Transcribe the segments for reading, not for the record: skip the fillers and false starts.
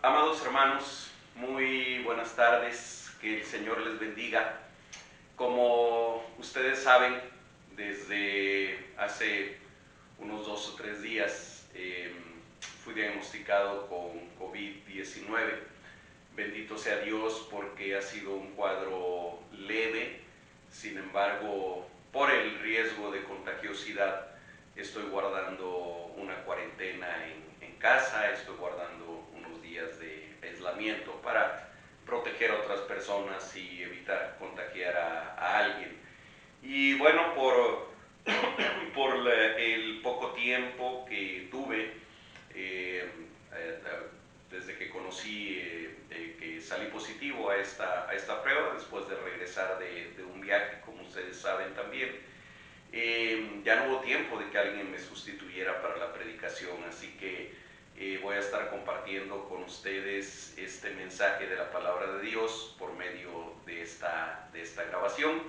Amados hermanos, muy buenas tardes, que el Señor les bendiga. Como ustedes saben, desde hace unos 2 o 3 días fui diagnosticado con COVID-19. Bendito sea Dios porque ha sido un cuadro leve. Sin embargo, por el riesgo de contagiosidad, estoy guardando una cuarentena en casa, estoy guardando unos días de aislamiento para proteger a otras personas y evitar contagiar a alguien. Y bueno, por el poco tiempo que tuve, desde que conocí que salí positivo a esta prueba, después de regresar de un viaje, como ustedes saben también, ya no hubo tiempo de que alguien me sustituyera para la predicación, así que voy a estar compartiendo con ustedes este mensaje de la palabra de Dios por medio de esta grabación.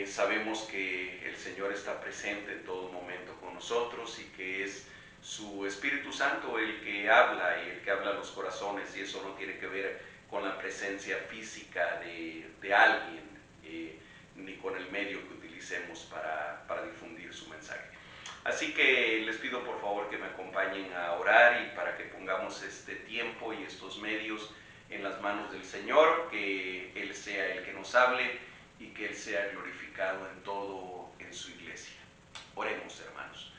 Sabemos que el Señor está presente en todo momento con nosotros y que es su Espíritu Santo el que habla y el que habla a los corazones, y eso no tiene que ver con la presencia física de alguien, ni con el medio que utilicemos para difundir su mensaje. Así que les pido por favor que me acompañen a orar y para que pongamos este tiempo y estos medios en las manos del Señor, que Él sea el que nos hable y que Él sea glorificado en todo en su iglesia. Oremos, hermanos.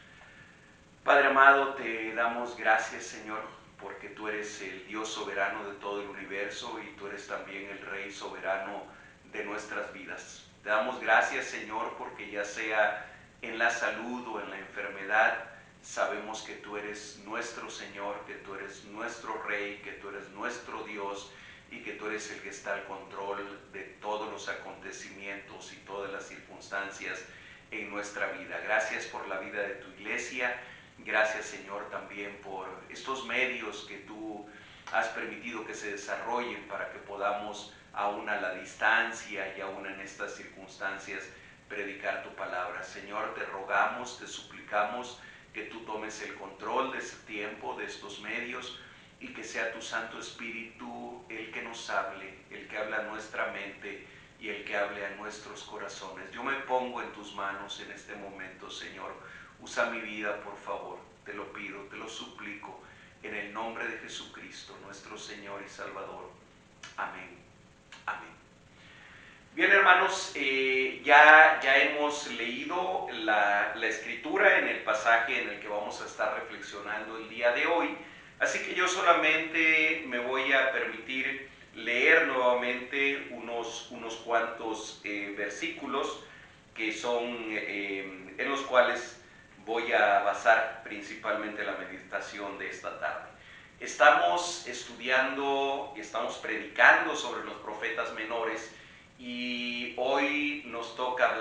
Padre amado, te damos gracias, Señor, porque tú eres el Dios soberano de todo el universo y tú eres también el Rey soberano de nuestras vidas. Te damos gracias, Señor, porque ya sea en la salud o en la enfermedad, sabemos que tú eres nuestro Señor, que tú eres nuestro Rey, que tú eres nuestro Dios y que tú eres el que está al control de todos los acontecimientos y todas las circunstancias en nuestra vida. Gracias por la vida de tu iglesia. Gracias, Señor, también por estos medios que tú has permitido que se desarrollen para que podamos, aún a la distancia y aún en estas circunstancias, predicar tu palabra. Señor, te rogamos, te suplicamos que tú tomes el control de este tiempo, de estos medios, y que sea tu Santo Espíritu el que nos hable, el que habla a nuestra mente y el que hable a nuestros corazones. Yo me pongo en tus manos en este momento, Señor. Usa mi vida, por favor. Te lo pido, te lo suplico, en el nombre de Jesucristo, nuestro Señor y Salvador. Amén. Amén. Bien, hermanos, ya hemos leído la escritura en el pasaje en el que vamos a estar reflexionando el día de hoy, así que yo solamente me voy a permitir leer nuevamente unos cuantos versículos que son en los cuales voy a basar principalmente la meditación de esta tarde. Estamos estudiando y estamos predicando sobre los profetas menores, y hoy nos toca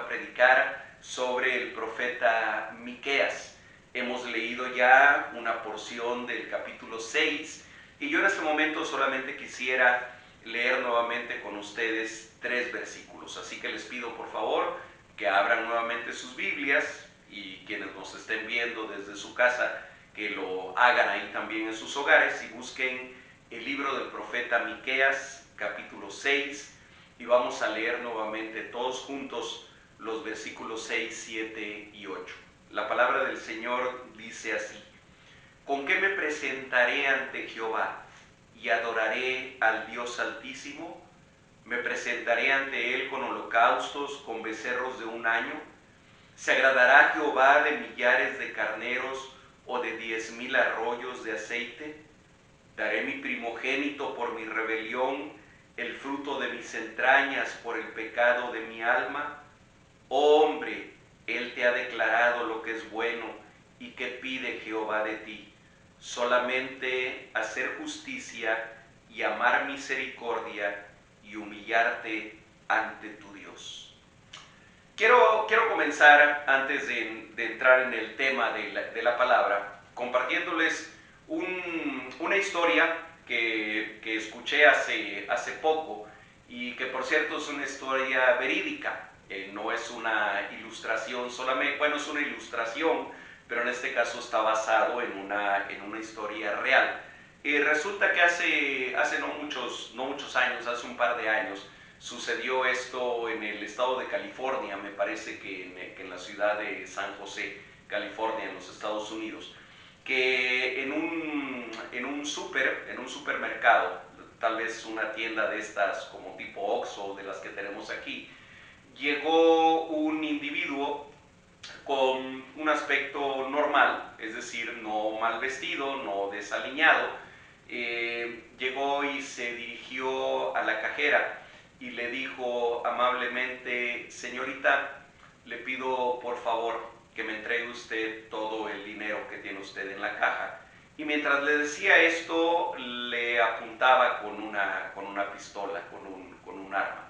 predicar sobre el profeta Miqueas. Hemos leído ya una porción del capítulo 6 y yo en este momento solamente quisiera leer nuevamente con ustedes 3 versículos. Así que les pido por favor que abran nuevamente sus Biblias, y quienes nos estén viendo desde su casa, que lo hagan ahí también en sus hogares y busquen el libro del profeta Miqueas, capítulo 6, y vamos a leer nuevamente todos juntos los versículos 6, 7 y 8. La palabra del Señor dice así: ¿Con qué me presentaré ante Jehová y adoraré al Dios Altísimo? ¿Me presentaré ante Él con holocaustos, con becerros de un año? ¿Se agradará Jehová de millares de carneros o de 10,000 arroyos de aceite? ¿Daré mi primogénito por mi rebelión, el fruto de mis entrañas por el pecado de mi alma? Oh hombre, Él te ha declarado lo que es bueno, y qué pide Jehová de ti: solamente hacer justicia y amar misericordia y humillarte ante tu Dios. Quiero comenzar, antes de entrar en el tema de la palabra, compartiéndoles una historia que escuché hace poco, y que por cierto es una historia verídica. No es una ilustración solamente, bueno, es una ilustración, pero en este caso está basado en una historia real. Resulta que hace no muchos años, hace un par de años, sucedió esto en el estado de California, me parece que en la ciudad de San José, California, en los Estados Unidos, que en un supermercado, tal vez una tienda de estas como tipo Oxxo, de las que tenemos aquí, llegó un individuo con un aspecto normal, es decir, no mal vestido, no desaliñado. Llegó y se dirigió a la cajera y le dijo amablemente: señorita, le pido por favor que me entregue usted todo el dinero que tiene usted en la caja. Y mientras le decía esto, le apuntaba con una pistola, con un arma.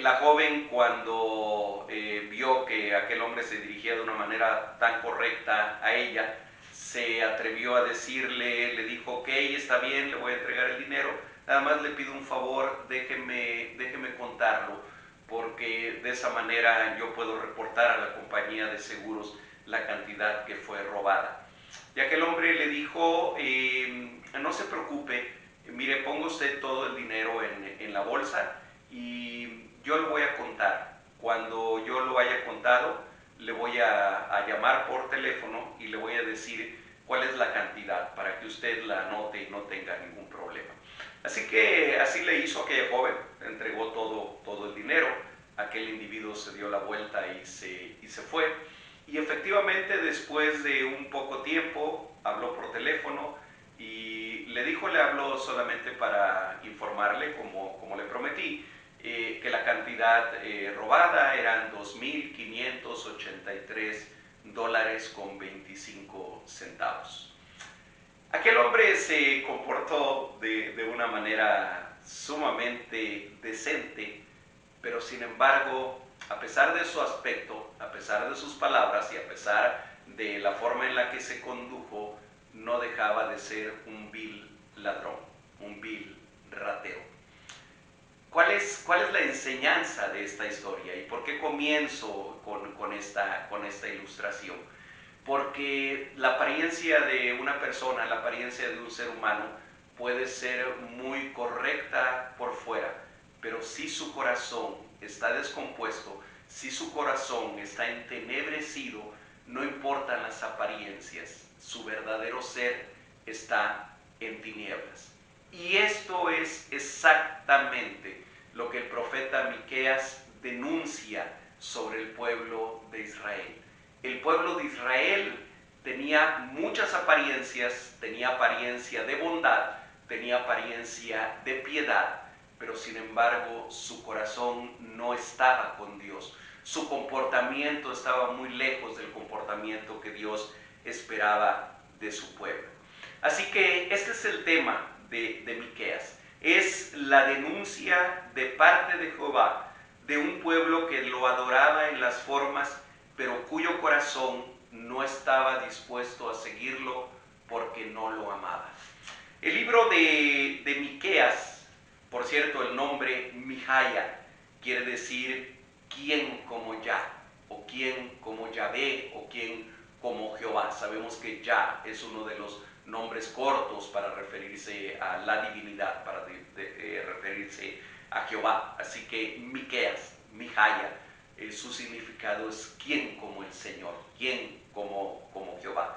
La joven, cuando vio que aquel hombre se dirigía de una manera tan correcta a ella, se atrevió a decirle, le dijo: ok, está bien, le voy a entregar el dinero, nada más le pido un favor, déjeme contarlo, porque de esa manera yo puedo reportar a la compañía de seguros la cantidad que fue robada. Y aquel hombre le dijo: no se preocupe, mire, ponga usted todo el dinero en la bolsa y yo lo voy a contar. Cuando yo lo haya contado, le voy a llamar por teléfono y le voy a decir cuál es la cantidad para que usted la anote y no tenga ningún problema. Así que así le hizo aquella joven, entregó todo el dinero, aquel individuo se dio la vuelta y se fue. Y efectivamente, después de un poco tiempo, habló por teléfono y le habló solamente para informarle, como le prometí, que la cantidad robada eran $2,583.25. Aquel hombre se comportó de una manera sumamente decente, pero sin embargo, a pesar de su aspecto, a pesar de sus palabras y a pesar de la forma en la que se condujo, no dejaba de ser un vil ladrón, un vil ratero. ¿Cuál es la enseñanza de esta historia y por qué comienzo con esta ilustración? Porque la apariencia de una persona, la apariencia de un ser humano puede ser muy correcta por fuera, pero si su corazón está descompuesto, si su corazón está entenebrecido, no importan las apariencias, su verdadero ser está en tinieblas. Y esto es exactamente lo que el profeta Miqueas denuncia sobre el pueblo de Israel. El pueblo de Israel tenía muchas apariencias, tenía apariencia de bondad, tenía apariencia de piedad, pero sin embargo su corazón no estaba con Dios. Su comportamiento estaba muy lejos del comportamiento que Dios esperaba de su pueblo. Así que este es el tema de Miqueas. Es la denuncia de parte de Jehová de un pueblo que lo adoraba en las formas, pero cuyo corazón no estaba dispuesto a seguirlo porque no lo amaba. El libro de Miqueas, por cierto, el nombre Mijaya quiere decir quién como Yah, o quién como Yahvé, o quién como Jehová. Sabemos que Yah es uno de los nombres cortos para referirse a la divinidad, para referirse a Jehová. Así que Miqueas, Mijaya, su significado es quién como el Señor, quién como Jehová.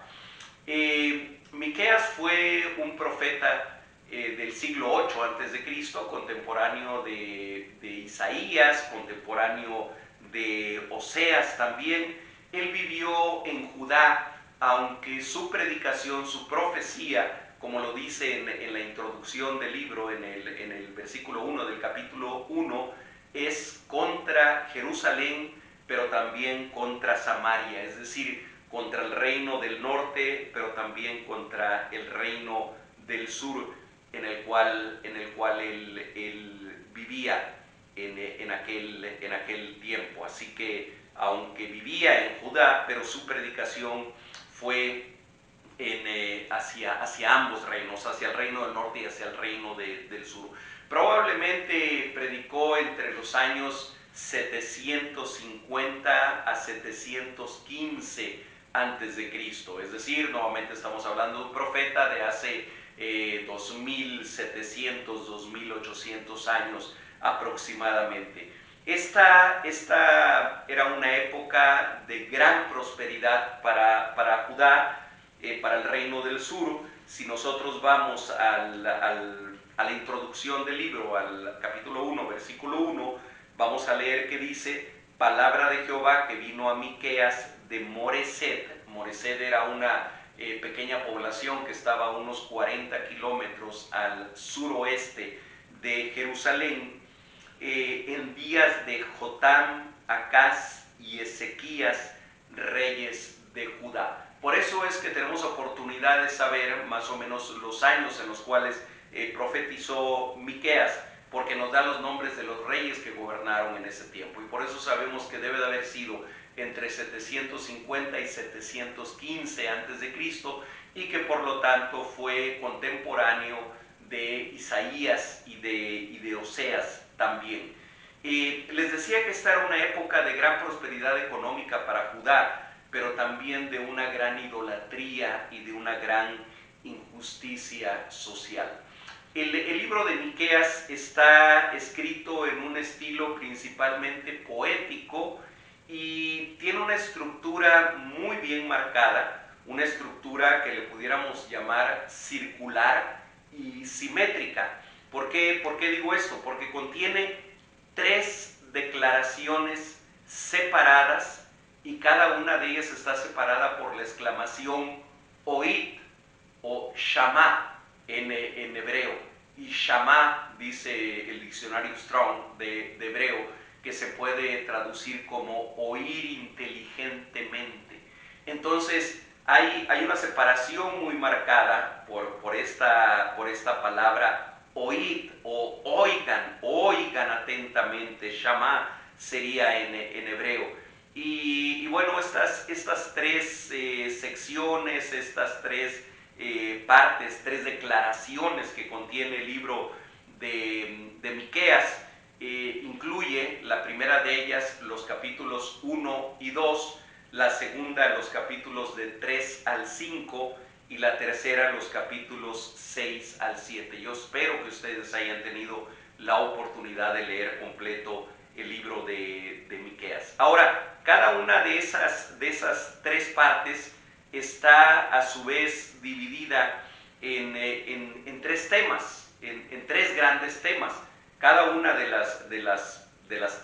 Miqueas fue un profeta del siglo 8 a.C., contemporáneo de Isaías, contemporáneo de Oseas también. Él vivió en Judá, aunque su predicación, su profecía, como lo dice en la introducción del libro, en el versículo 1 del capítulo 1, es contra Jerusalén, pero también contra Samaria, es decir, contra el reino del norte, pero también contra el reino del sur, en el cual él vivía en aquel tiempo. Así que, aunque vivía en Judá, pero su predicación fue hacia ambos reinos, hacia el reino del norte y hacia el reino del sur. Probablemente predicó entre los años 750 a 715 antes de Cristo. Es decir, nuevamente estamos hablando de un profeta de hace 2700, 2800 años aproximadamente. Esta era una época de gran prosperidad para Judá, para el reino del sur. Si nosotros vamos a la introducción del libro, al capítulo 1, versículo 1, vamos a leer que dice: palabra de Jehová que vino a Miqueas de Moreset. Moreset era una pequeña población que estaba a unos 40 kilómetros al suroeste de Jerusalén, en días de Jotam, Acaz y Ezequías, reyes de Judá. Por eso es que tenemos oportunidad de saber más o menos los años en los cuales profetizó Miqueas, porque nos da los nombres de los reyes que gobernaron en ese tiempo, y por eso sabemos que debe de haber sido entre 750 y 715 antes de Cristo, y que por lo tanto fue contemporáneo de Isaías y de Oseas también. Les decía que esta era una época de gran prosperidad económica para Judá, pero también de una gran idolatría y de una gran injusticia social. El libro de Miqueas está escrito en un estilo principalmente poético y tiene una estructura muy bien marcada, una estructura que le pudiéramos llamar circular y simétrica. ¿Por qué digo esto? Porque contiene 3 declaraciones separadas, y cada una de ellas está separada por la exclamación oíd o shama en hebreo. Y shama, dice el diccionario Strong de hebreo, que se puede traducir como oír inteligentemente. Entonces hay una separación muy marcada por esta palabra oíd o oigan atentamente. Shama sería en hebreo. Y bueno, estas 3 secciones, estas 3 partes, 3 declaraciones que contiene el libro de Miqueas, incluye la primera de ellas los capítulos 1 y 2, la segunda los capítulos de 3 al 5 y la tercera los capítulos 6 al 7. Yo espero que ustedes hayan tenido la oportunidad de leer completo el libro de Miqueas. Ahora, cada una de esas 3 partes está a su vez dividida en 3 temas, en 3 grandes temas. Cada una de las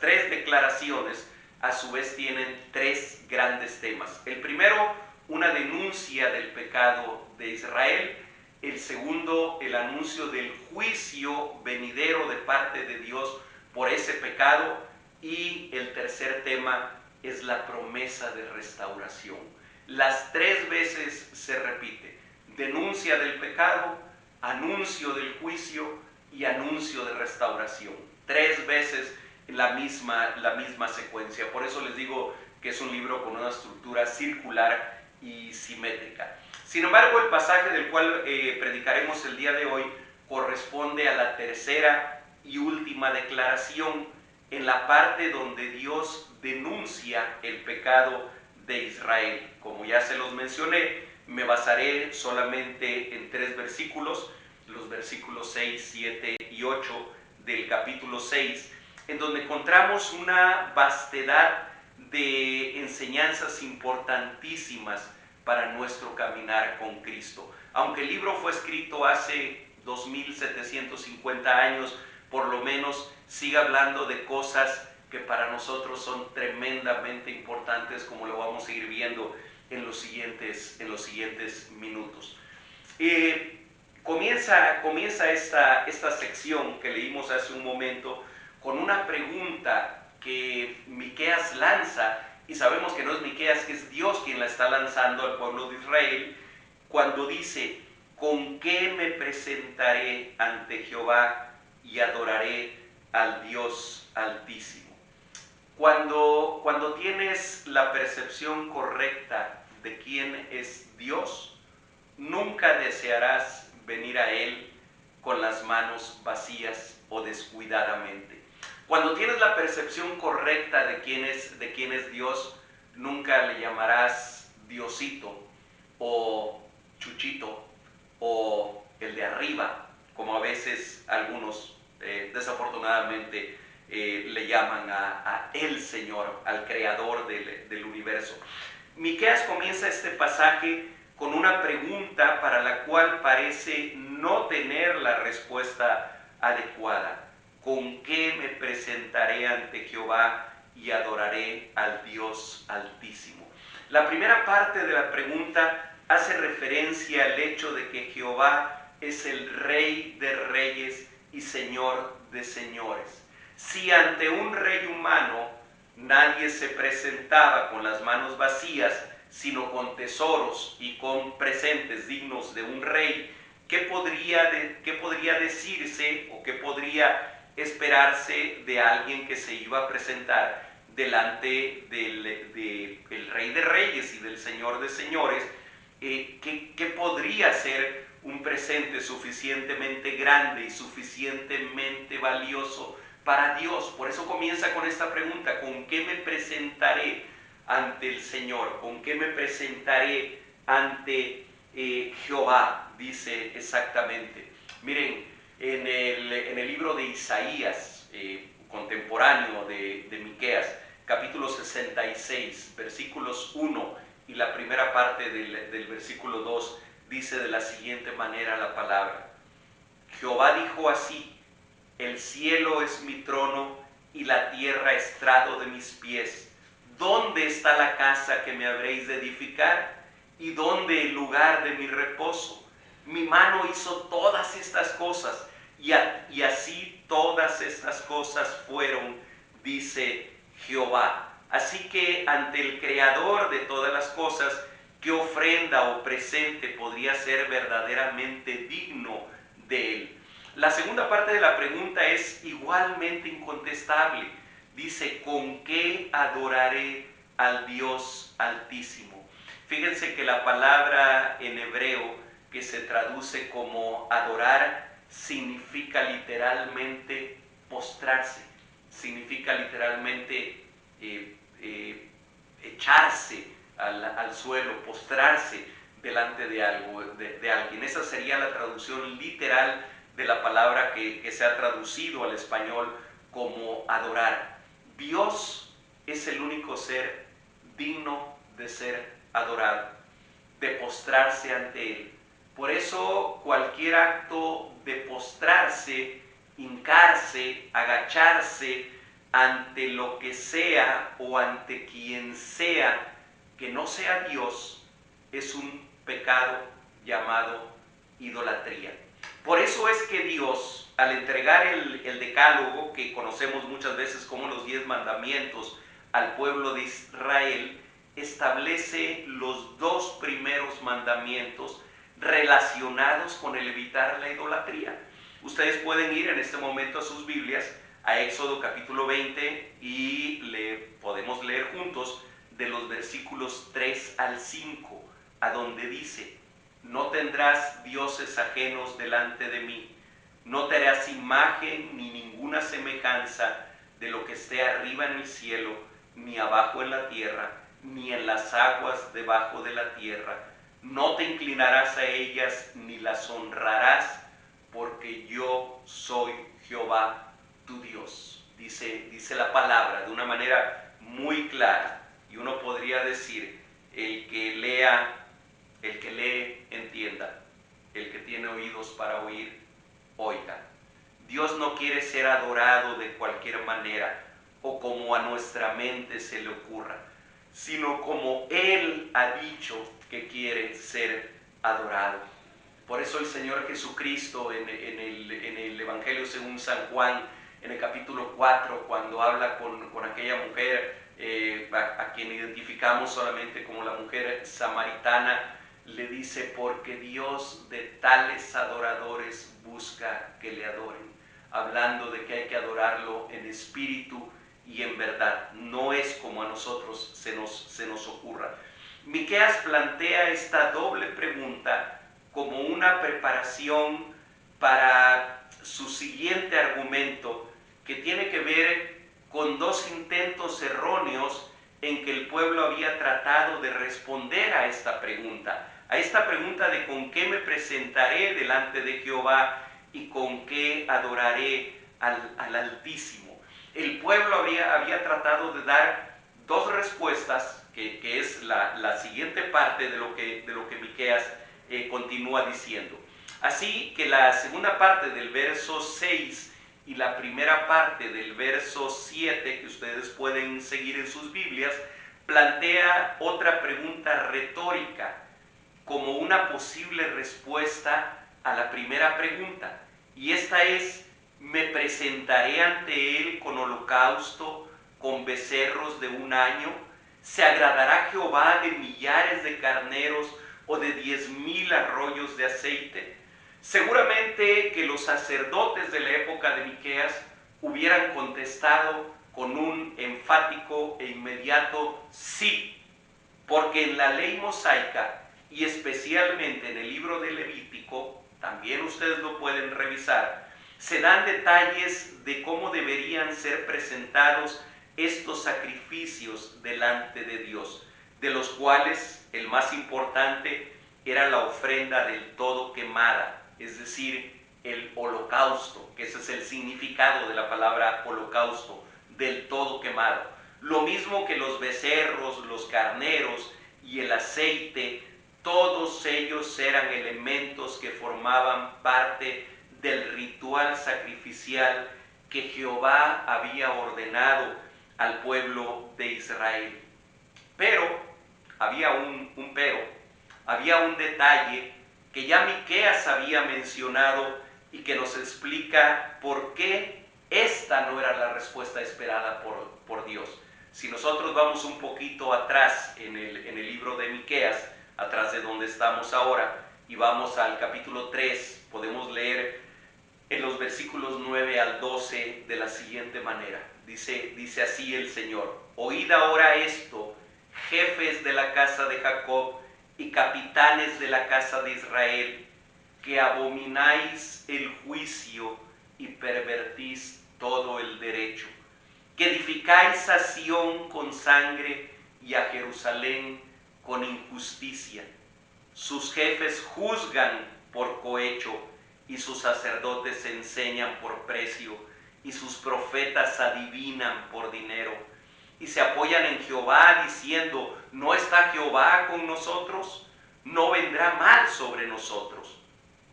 3 declaraciones a su vez tienen 3 grandes temas. El primero, una denuncia del pecado de Israel. El segundo, el anuncio del juicio venidero de parte de Dios por ese pecado. Y el tercer tema es la promesa de restauración. Las 3 veces se repite: denuncia del pecado, anuncio del juicio y anuncio de restauración. 3 veces la misma secuencia. Por eso les digo que es un libro con una estructura circular y simétrica. Sin embargo, el pasaje del cual predicaremos el día de hoy corresponde a la tercera y última declaración, en la parte donde Dios denuncia el pecado de Israel. Como ya se los mencioné, me basaré solamente en 3 versículos, los versículos 6, 7 y 8 del capítulo 6, en donde encontramos una vastedad de enseñanzas importantísimas para nuestro caminar con Cristo. Aunque el libro fue escrito hace 2750 años, por lo menos sigue hablando de cosas que para nosotros son tremendamente importantes, como lo vamos a ir viendo en los siguientes minutos. Comienza esta sección que leímos hace un momento con una pregunta que Miqueas lanza, y sabemos que no es Miqueas, que es Dios quien la está lanzando al pueblo de Israel, cuando dice: ¿con qué me presentaré ante Jehová y adoraré al Dios Altísimo? Cuando tienes la percepción correcta de quién es Dios, nunca desearás venir a Él con las manos vacías o descuidadamente. Cuando tienes la percepción correcta de quién es Dios, nunca le llamarás Diosito o Chuchito o el de arriba, como a veces algunos desafortunadamente le llaman a el Señor, al creador del universo. Miqueas comienza este pasaje con una pregunta para la cual parece no tener la respuesta adecuada. ¿Con qué me presentaré ante Jehová y adoraré al Dios Altísimo? La primera parte de la pregunta hace referencia al hecho de que Jehová es el Rey de reyes y Señor de señores. Si ante un rey humano nadie se presentaba con las manos vacías, sino con tesoros y con presentes dignos de un rey, ¿qué podría decirse o qué podría esperarse de alguien que se iba a presentar delante del Rey de Reyes y del Señor de Señores? ¿Qué podría ser un presente suficientemente grande y suficientemente valioso para Dios? Por eso comienza con esta pregunta: ¿con qué me presentaré ante el Señor? ¿Con qué me presentaré ante Jehová? Dice exactamente. Miren, en el libro de Isaías, contemporáneo de Miqueas, capítulo 66, versículos 1 y la primera parte del versículo 2, dice de la siguiente manera la palabra: Jehová dijo así: el cielo es mi trono y la tierra estrado de mis pies. ¿Dónde está la casa que me habréis de edificar? ¿Y dónde el lugar de mi reposo? Mi mano hizo todas estas cosas, y así todas estas cosas fueron, dice Jehová. Así que ante el Creador de todas las cosas, ¿qué ofrenda o presente podría ser verdaderamente digno de él? La segunda parte de la pregunta es igualmente incontestable. Dice: ¿con qué adoraré al Dios Altísimo? Fíjense que la palabra en hebreo que se traduce como adorar significa literalmente postrarse, significa literalmente echarse al suelo, postrarse delante de algo, de alguien. Esa sería la traducción literal de la palabra que se ha traducido al español como adorar. Dios es el único ser digno de ser adorado, de postrarse ante Él. Por eso cualquier acto de postrarse, hincarse, agacharse ante lo que sea o ante quien sea que no sea Dios, es un pecado llamado idolatría. Por eso es que Dios, al entregar el decálogo, que conocemos muchas veces como los 10 mandamientos, al pueblo de Israel, establece los 2 primeros mandamientos relacionados con el evitar la idolatría. Ustedes pueden ir en este momento a sus Biblias, a Éxodo capítulo 20, y podemos leer juntos de los versículos 3 al 5, a donde dice: no tendrás dioses ajenos delante de mí, no te harás imagen ni ninguna semejanza de lo que esté arriba en el cielo, ni abajo en la tierra, ni en las aguas debajo de la tierra. No te inclinarás a ellas ni las honrarás, porque yo soy Jehová tu Dios. Dice la palabra de una manera muy clara, y uno podría decir: el que lee, entienda; el que tiene oídos para oír, oiga. Dios no quiere ser adorado de cualquier manera o como a nuestra mente se le ocurra, sino como Él ha dicho que quiere ser adorado. Por eso el Señor Jesucristo en el Evangelio según San Juan, en el capítulo 4, cuando habla con aquella mujer a quien identificamos solamente como la mujer samaritana, le dice: porque Dios de tales adoradores busca que le adoren, hablando de que hay que adorarlo en espíritu y en verdad. No es como a nosotros se nos ocurra. Miqueas plantea esta doble pregunta como una preparación para su siguiente argumento, que tiene que ver con 2 intentos erróneos en que el pueblo había tratado de responder a esta pregunta de con qué me presentaré delante de Jehová y con qué adoraré al Altísimo. El pueblo había tratado de dar dos respuestas, que es la siguiente parte de lo que Miqueas continúa diciendo. Así que la segunda parte del verso 6 y la primera parte del verso 7, que ustedes pueden seguir en sus Biblias, plantea otra pregunta retórica como una posible respuesta a la primera pregunta. Y esta es: ¿me presentaré ante él con holocausto, con becerros de un año? ¿Se agradará Jehová de millares de carneros o de 10,000 arroyos de aceite? Seguramente que los sacerdotes de la época de Miqueas hubieran contestado con un enfático e inmediato sí, porque en la ley mosaica y especialmente en el libro de Levítico, también ustedes lo pueden revisar, se dan detalles de cómo deberían ser presentados estos sacrificios delante de Dios, de los cuales el más importante era la ofrenda del todo quemada, es decir, el holocausto, que ese es el significado de la palabra holocausto, del todo quemado. Lo mismo que los becerros, los carneros y el aceite, todos ellos eran elementos que formaban parte del ritual sacrificial que Jehová había ordenado al pueblo de Israel. Pero, había un pero, había un detalle que ya Miqueas había mencionado y que nos explica por qué esta no era la respuesta esperada por Dios. Si nosotros vamos un poquito atrás en el libro de Miqueas, atrás de donde estamos ahora, y vamos al capítulo 3, podemos leer en los versículos 9 al 12 de la siguiente manera. Dice así el Señor: oíd ahora esto, jefes de la casa de Jacob y capitanes de la casa de Israel, que abomináis el juicio y pervertís todo el derecho, que edificáis a Sión con sangre y a Jerusalén con injusticia. Sus jefes juzgan por cohecho y sus sacerdotes enseñan por precio y sus profetas adivinan por dinero. Y se apoyan en Jehová diciendo: ¿no está Jehová con nosotros? No vendrá mal sobre nosotros.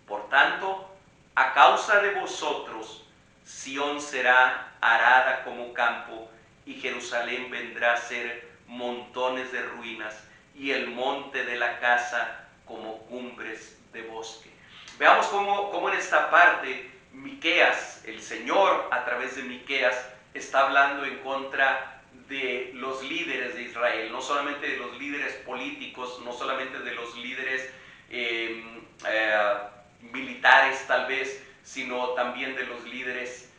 Por tanto, a causa de vosotros, Sión será arada como campo y Jerusalén vendrá a ser montones de ruinas y el monte de la casa como cumbres de bosque. Veamos cómo en esta parte Miqueas, el Señor a través de Miqueas, está hablando en contra de los líderes de Israel, no solamente de los líderes políticos, no solamente de los líderes militares tal vez, sino también de los líderes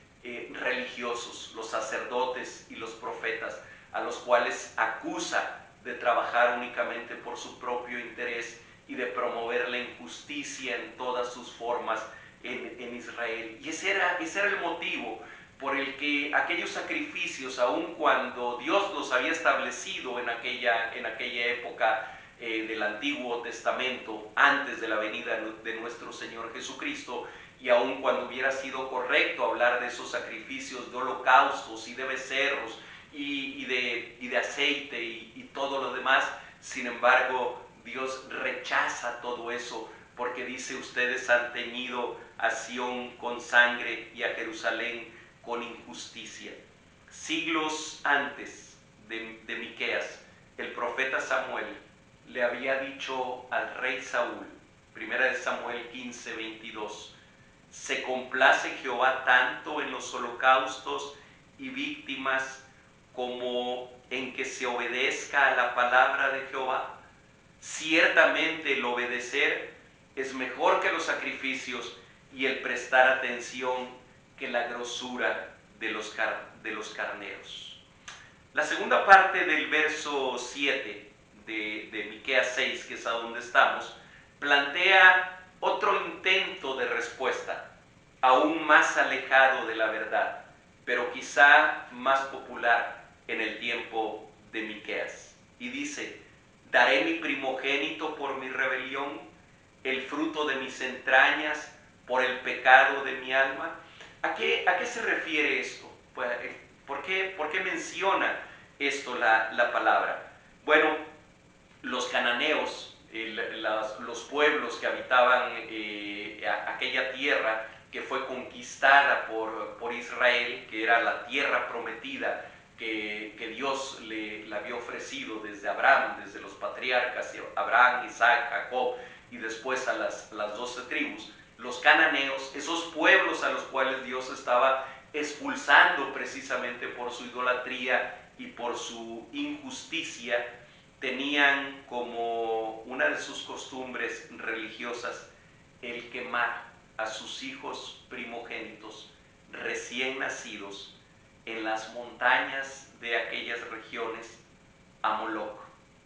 religiosos, los sacerdotes y los profetas, a los cuales acusa de trabajar únicamente por su propio interés y de promover la injusticia en todas sus formas en Israel. Y ese era el motivo por el que aquellos sacrificios, aun cuando Dios los había establecido en aquella época del Antiguo Testamento, antes de la venida de nuestro Señor Jesucristo, y aun cuando hubiera sido correcto hablar de esos sacrificios de holocaustos y de becerros y de aceite y todo lo demás, sin embargo, Dios rechaza todo eso, porque dice: ustedes han teñido a Sión con sangre y a Jerusalén con injusticia. Siglos antes de Miqueas, el profeta Samuel le había dicho al rey Saúl, 1 Samuel 15:22, ¿se complace Jehová tanto en los holocaustos y víctimas como en que se obedezca a la palabra de Jehová? Ciertamente el obedecer es mejor que los sacrificios y el prestar atención que la grosura de los carneros. La segunda parte del verso 7 de Miqueas 6, que es a donde estamos, plantea otro intento de respuesta, aún más alejado de la verdad, pero quizá más popular en el tiempo de Miqueas. daré mi primogénito por mi rebelión, el fruto de mis entrañas por el pecado de mi alma. ¿A qué se refiere esto? ¿Por qué menciona esto la palabra? Bueno, los cananeos, los pueblos que habitaban aquella tierra que fue conquistada por Israel, que era la tierra prometida que Dios le había ofrecido desde Abraham, desde los patriarcas, Abraham, Isaac, Jacob, y después a las 12 tribus. Los cananeos, esos pueblos a los cuales Dios estaba expulsando precisamente por su idolatría y por su injusticia, tenían como una de sus costumbres religiosas el quemar a sus hijos primogénitos recién nacidos en las montañas de aquellas regiones a Moloch,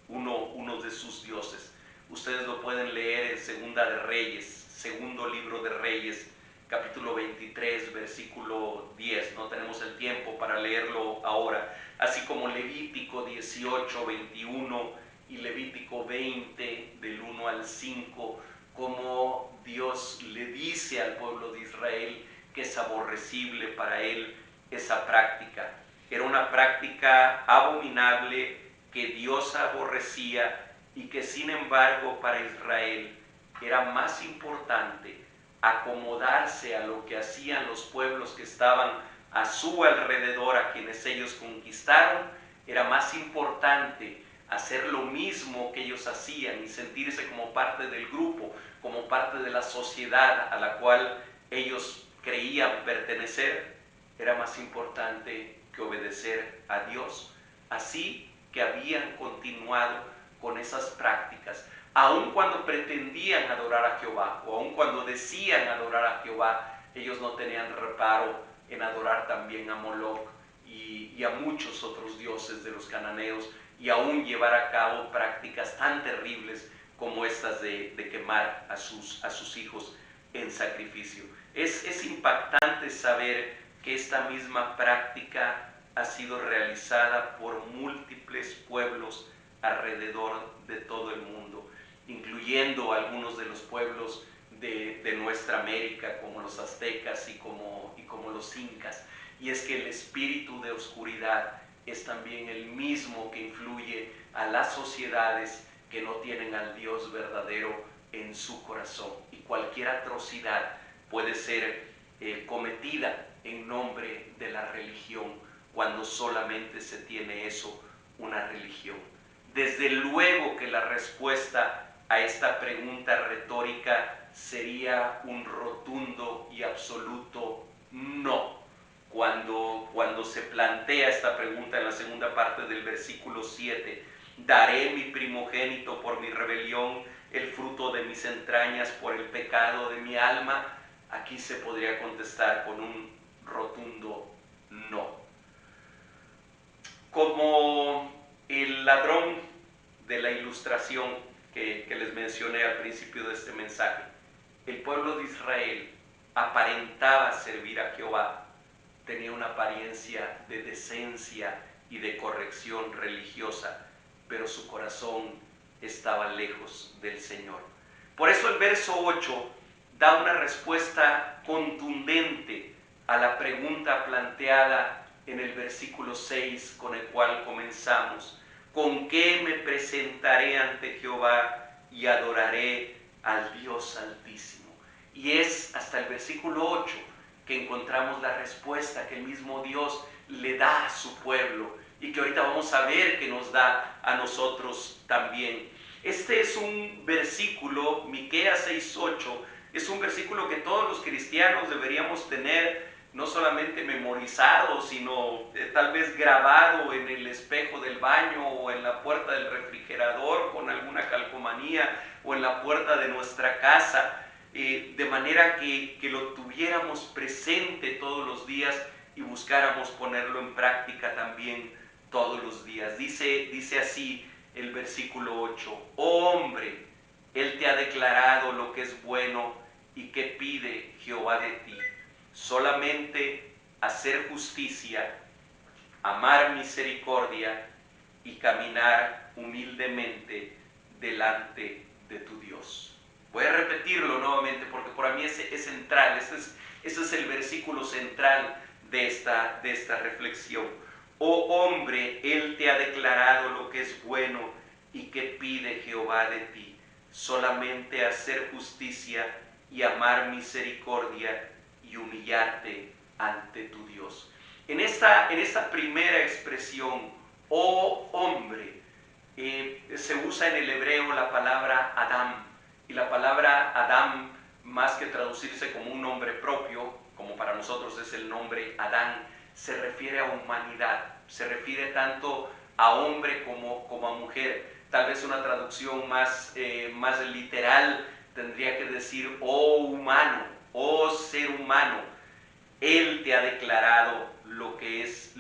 uno de sus dioses. Ustedes lo pueden leer en Segunda de Reyes, segundo libro de Reyes, capítulo 23, versículo 10. No tenemos el tiempo para leerlo ahora. Así como Levítico 18, 21 y Levítico 20, del 1 al 5, como Dios le dice al pueblo de Israel que es aborrecible para él esa práctica. Era una práctica abominable que Dios aborrecía y que sin embargo para Israel era más importante acomodarse a lo que hacían los pueblos que estaban a su alrededor, a quienes ellos conquistaron. Era más importante hacer lo mismo que ellos hacían y sentirse como parte del grupo, como parte de la sociedad a la cual ellos creían pertenecer. Era más importante que obedecer a Dios. Así que habían continuado con esas prácticas, aun cuando pretendían adorar a Jehová, o aun cuando decían adorar a Jehová, ellos no tenían reparo en adorar también a Moloch y a muchos otros dioses de los cananeos, y aún llevar a cabo prácticas tan terribles como estas de quemar a sus hijos en sacrificio. Es impactante saber que esta misma práctica ha sido realizada por múltiples pueblos alrededor de todo el mundo, incluyendo algunos de los pueblos de nuestra América, como los aztecas y como los incas. Y es que el espíritu de oscuridad es también el mismo que influye a las sociedades que no tienen al Dios verdadero en su corazón. Y cualquier atrocidad puede ser cometida en nombre de la religión, cuando solamente se tiene eso, una religión. Desde luego que la respuesta a esta pregunta retórica sería un rotundo y absoluto no. Cuando se plantea esta pregunta en la segunda parte del versículo 7, daré mi primogénito por mi rebelión, el fruto de mis entrañas por el pecado de mi alma, aquí se podría contestar con un rotundo no. Como el ladrón de la ilustración que les mencioné al principio de este mensaje, el pueblo de Israel aparentaba servir a Jehová, tenía una apariencia de decencia y de corrección religiosa, pero su corazón estaba lejos del Señor. Por eso el verso 8 da una respuesta contundente a la pregunta planteada en el versículo 6 con el cual comenzamos. ¿Con qué me presentaré ante Jehová y adoraré al Dios Altísimo? Y es hasta el versículo 8 que encontramos la respuesta que el mismo Dios le da a su pueblo y que ahorita vamos a ver que nos da a nosotros también. Este es un versículo, Miqueas 6:8, es un versículo que todos los cristianos deberíamos tener no solamente memorizado, sino tal vez grabado en el espejo del baño o en la puerta del refrigerador con alguna calcomanía o en la puerta de nuestra casa, de manera que lo tuviéramos presente todos los días y buscáramos ponerlo en práctica también todos los días. Dice así el versículo 8, oh hombre, Él te ha declarado lo que es bueno y que pide Jehová de ti, solamente hacer justicia, amar misericordia y caminar humildemente delante de tu Dios. Voy a repetirlo nuevamente porque para mí es central, ese es el versículo central de esta reflexión. Oh hombre, Él te ha declarado lo que es bueno y que pide Jehová de ti, solamente hacer justicia y amar misericordia y humillarte ante tu Dios. En esta primera expresión, oh hombre, se usa en el hebreo la palabra Adam, y la palabra Adam, más que traducirse como un nombre propio, como para nosotros es el nombre Adán, se refiere a humanidad, se refiere tanto a hombre como a mujer. Tal vez una traducción más literal tendría que decir, oh humano, oh ser humano, Él te ha declarado lo que es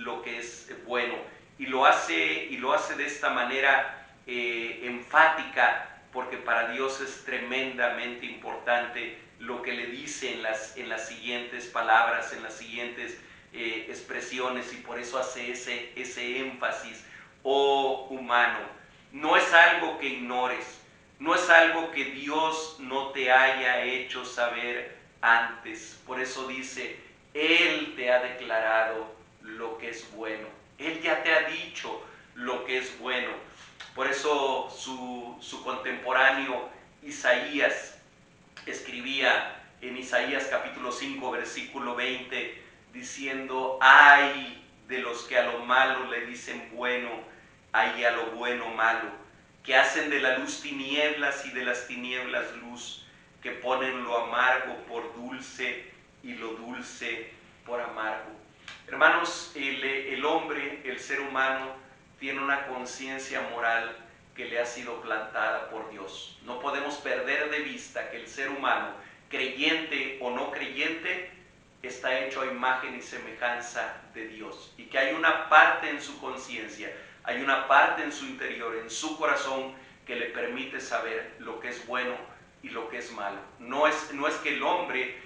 bueno, y lo hace de esta manera enfática, porque para Dios es tremendamente importante lo que le dice en las siguientes palabras, en las siguientes expresiones, y por eso hace ese énfasis, oh humano. No es algo que ignores, no es algo que Dios no te haya hecho saber antes. Por eso dice, Él te ha declarado lo que es bueno. Él ya te ha dicho lo que es bueno. Por eso su contemporáneo Isaías escribía en Isaías capítulo 5 versículo 20 diciendo, ay de los que a lo malo le dicen bueno, ay a lo bueno malo, que hacen de la luz tinieblas y de las tinieblas luz, que ponen lo amargo por dulce y lo dulce por amargo. Hermanos, el hombre, el ser humano, tiene una conciencia moral que le ha sido plantada por Dios. No podemos perder de vista que el ser humano, creyente o no creyente, está hecho a imagen y semejanza de Dios, y que hay una parte en su conciencia, hay una parte en su interior, en su corazón, que le permite saber lo que es bueno y lo que es malo. No es que el hombre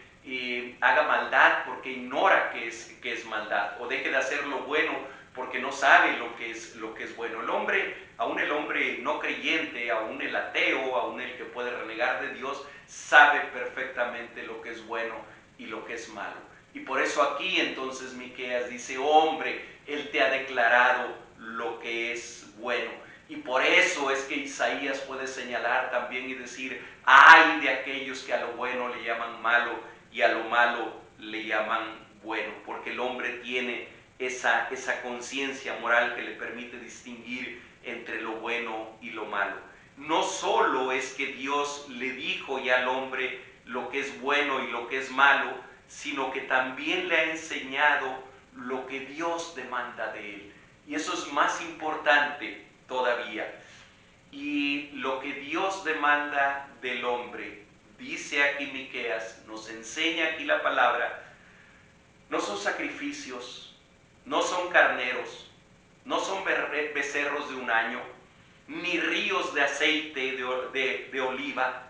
haga maldad porque ignora que es maldad, o deje de hacer lo bueno porque no sabe lo que es bueno. El hombre, aún el hombre no creyente, aún el ateo, aún el que puede renegar de Dios, sabe perfectamente lo que es bueno y lo que es malo. Y por eso aquí entonces Miqueas dice, hombre, Él te ha declarado lo que es bueno. Y por eso es que Isaías puede señalar también y decir, ay de aquellos que a lo bueno le llaman malo y a lo malo le llaman bueno, porque el hombre tiene esa conciencia moral que le permite distinguir entre lo bueno y lo malo. No solo es que Dios le dijo ya al hombre lo que es bueno y lo que es malo, sino que también le ha enseñado lo que Dios demanda de él. Y eso es más importante todavía. Y lo que Dios demanda del hombre, dice aquí Miqueas, nos enseña aquí la palabra, no son sacrificios, no son carneros, no son becerros de un año, ni ríos de aceite de oliva,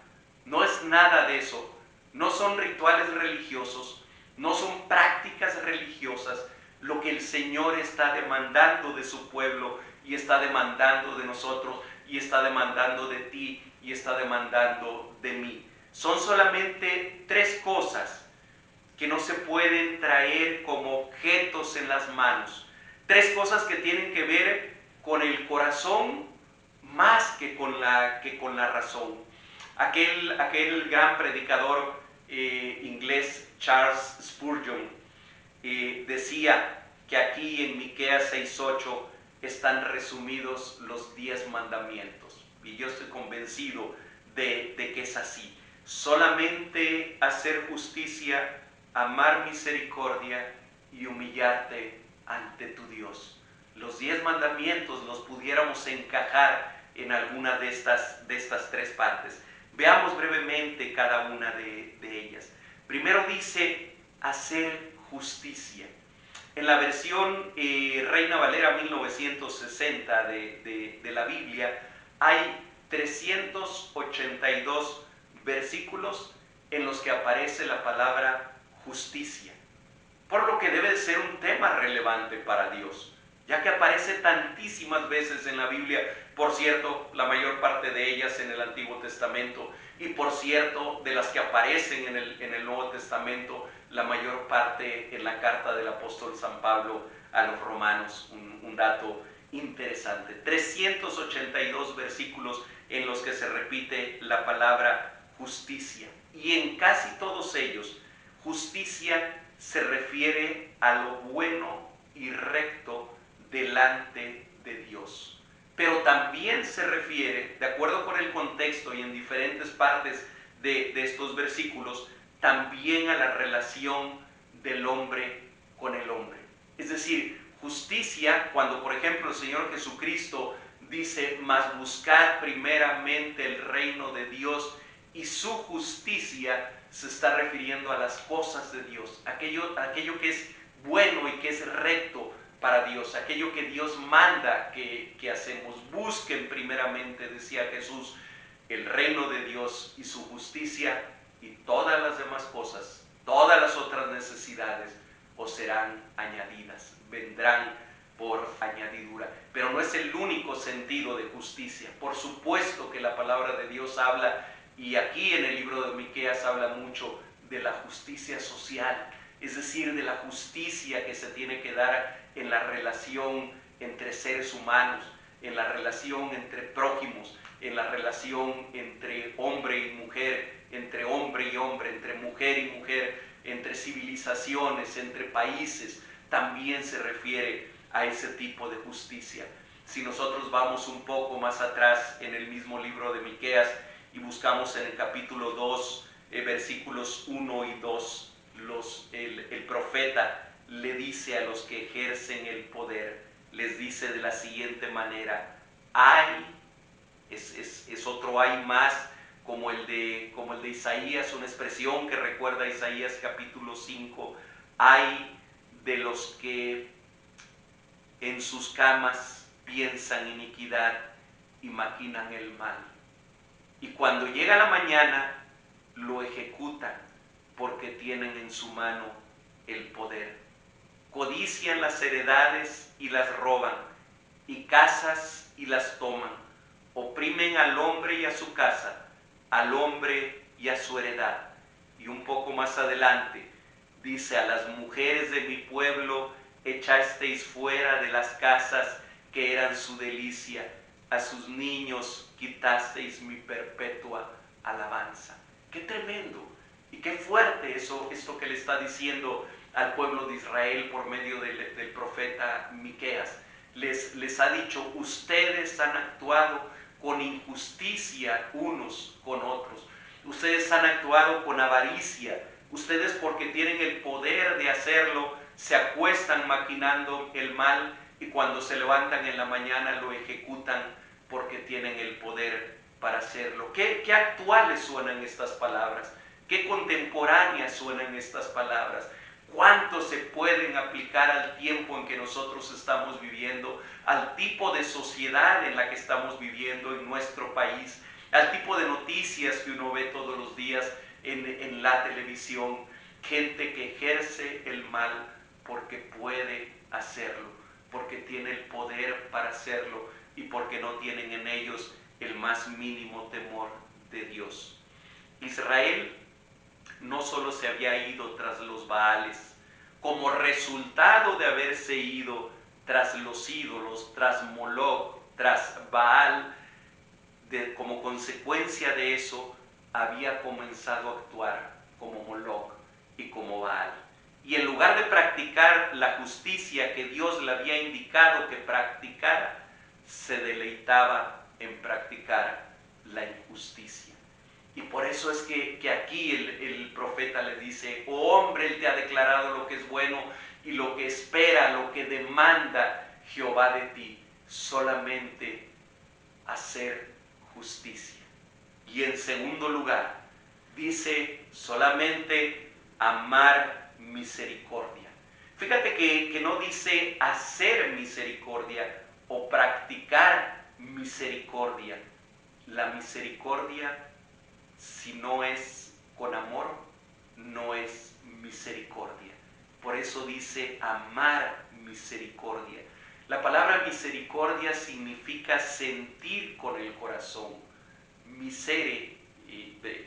no es nada de eso. No son rituales religiosos, no son prácticas religiosas lo que el Señor está demandando de su pueblo y está demandando de nosotros y está demandando de ti y está demandando de mí. Son solamente tres cosas que no se pueden traer como objetos en las manos. Tres cosas que tienen que ver con el corazón más que con la razón. Aquel gran predicador inglés Charles Spurgeon decía que aquí en Miqueas 6:8 están resumidos los 10 mandamientos, y yo estoy convencido de que es así. Solamente hacer justicia, amar misericordia y humillarte ante tu Dios. Los 10 mandamientos los pudiéramos encajar en alguna de estas tres partes. Veamos brevemente cada una de ellas. Primero dice hacer justicia. En la versión Reina Valera 1960 de la Biblia hay 382 versículos en los que aparece la palabra justicia, por lo que debe de ser un tema relevante para Dios. ya que aparece tantísimas veces en la Biblia, por cierto, la mayor parte de ellas en el Antiguo Testamento, y por cierto, de las que aparecen en el Nuevo Testamento, la mayor parte en la carta del apóstol San Pablo a los romanos. Un dato interesante. 382 versículos en los que se repite la palabra justicia. Y en casi todos ellos, justicia se refiere a lo bueno y recto delante de Dios. Pero también se refiere, de acuerdo con el contexto y en diferentes partes de estos versículos, también a la relación del hombre con el hombre. Es decir, justicia, cuando por ejemplo el Señor Jesucristo dice, mas buscad primeramente el reino de Dios y su justicia, se está refiriendo a las cosas de Dios, aquello que es bueno y que es recto para Dios, aquello que Dios manda que hacemos. Busquen primeramente, decía Jesús, el reino de Dios y su justicia, y todas las demás cosas, todas las otras necesidades os serán añadidas, vendrán por añadidura. Pero no es el único sentido de justicia. Por supuesto que la palabra de Dios habla, y aquí en el libro de Miqueas habla mucho de la justicia social, es decir, de la justicia que se tiene que dar en la relación entre seres humanos, en la relación entre prójimos, en la relación entre hombre y mujer, entre hombre y hombre, entre mujer y mujer, entre civilizaciones, entre países. También se refiere a ese tipo de justicia. Si nosotros vamos un poco más atrás en el mismo libro de Miqueas y buscamos en el capítulo 2, versículos 1 y 2, el profeta le dice a los que ejercen el poder, les dice de la siguiente manera: hay, es otro hay más, como el de Isaías, una expresión que recuerda a Isaías capítulo 5, hay de los que en sus camas piensan iniquidad y maquinan el mal. Y cuando llega la mañana, lo ejecutan porque tienen en su mano el poder. Codician las heredades y las roban, y casas y las toman. Oprimen al hombre y a su casa, al hombre y a su heredad. Y un poco más adelante dice: a las mujeres de mi pueblo echasteis fuera de las casas que eran su delicia, a sus niños quitasteis mi perpetua alabanza. ¡Qué tremendo! Y qué fuerte esto que le está diciendo al pueblo de Israel por medio del profeta Miqueas. Les ha dicho: ustedes han actuado con injusticia unos con otros, ustedes han actuado con avaricia, ustedes, porque tienen el poder de hacerlo, se acuestan maquinando el mal, y cuando se levantan en la mañana lo ejecutan porque tienen el poder para hacerlo. ¿Qué actuales suenan estas palabras? ¿Qué contemporáneas suenan estas palabras? ¿Cuánto se pueden aplicar al tiempo en que nosotros estamos viviendo, al tipo de sociedad en la que estamos viviendo en nuestro país, al tipo de noticias que uno ve todos los días en la televisión? Gente que ejerce el mal porque puede hacerlo, porque tiene el poder para hacerlo y porque no tienen en ellos el más mínimo temor de Dios. Israel no solo se había ido tras los Baales, como resultado de haberse ido tras los ídolos, tras Moloch, tras Baal, como consecuencia de eso había comenzado a actuar como Moloch y como Baal. Y en lugar de practicar la justicia que Dios le había indicado que practicara, se deleitaba en practicar la injusticia. Y por eso es que aquí el profeta le dice: oh hombre, Él te ha declarado lo que es bueno y lo que espera, lo que demanda Jehová de ti, solamente hacer justicia. Y en segundo lugar, dice: solamente amar misericordia. Fíjate que no dice hacer misericordia o practicar misericordia. La misericordia, si no es con amor, no es misericordia. Por eso dice amar misericordia. La palabra misericordia significa sentir con el corazón. Misere,